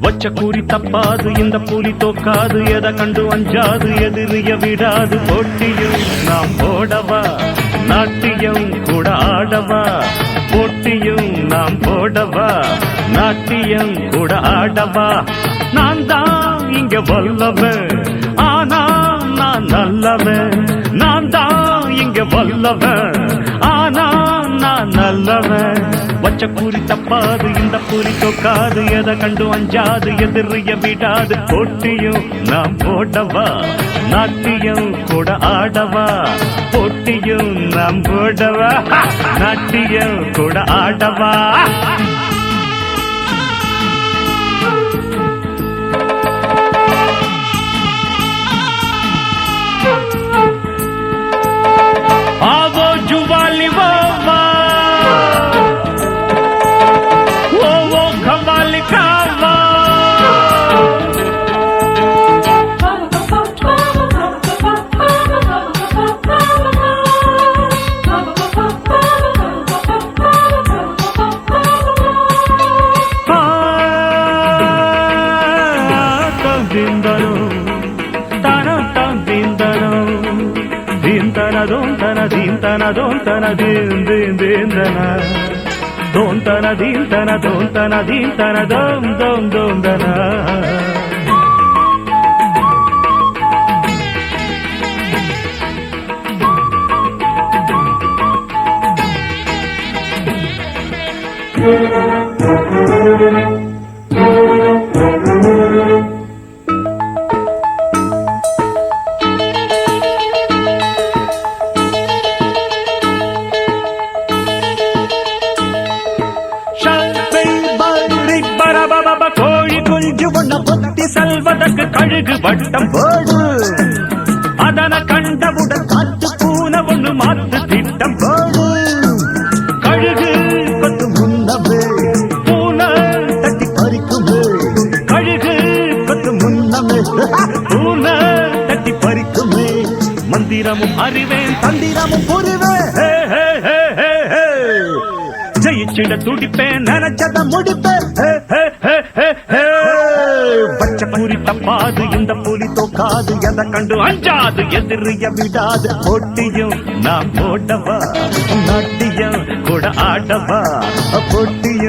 வச்ச கூறி தப்பாது இந்த புலி தோக்காது எதை கண்டு அஞ்சாது எதிரிய விடாது போட்டியும் நாம் போடவா நாட்டியம் கூட ஆடவா போட்டியும் நாம் போடவா நாட்டியம் கூட ஆடவா நான் தான் இங்க வல்லவன் ஆனா நான் நல்லவன் நான் தான் இங்க வல்லவன் ஆனா நான் நல்லவன் வச்ச கூறி தப்பாது இந்த புலி தோக்காது எதை கண்டு அஞ்சாது எதிரிய விடாது போட்டியும் நாம் போடவா நாட்டியம் கூட ஆடவா போட்டியும் நாம் போடவா நாட்டியம் கூட ஆடவா आवो जुवाली वो कमाल खावा दिंदरो ताना दिंदरो दींतना दोंतना दींतना दोंतना दीन दीन दींतना दोंतना दींतना दोंतना दींतना दों दों दोंतना கோழி குஞ்சு ஒன்ன பொத்தி செல்வதற்கு கழுகு வட்டம் போடு அதன கண்டவுடன் காத்து பூனை ஒண்ணு மாத்து திட்டம் போடு கழுகு கொத்து முன்னவே பூனை தட்டி பறிக்குமே கழுகு கொத்து முன்னமே பூனை தட்டி பறிக்குமே மந்திரமும் அறிவேன் தந்திரமும் புரிவேன் ஜெயிச்சிட துடிப்பேன் நினைச்சத முடிப்பேன் பச்சை கூறி தப்பாது இந்த புலி தோக்காது எதை கண்டு அஞ்சாது எதிரிய விடாது போட்டியும் நான் போடவா நாட்டியம் கூட ஆடவா போட்டியும்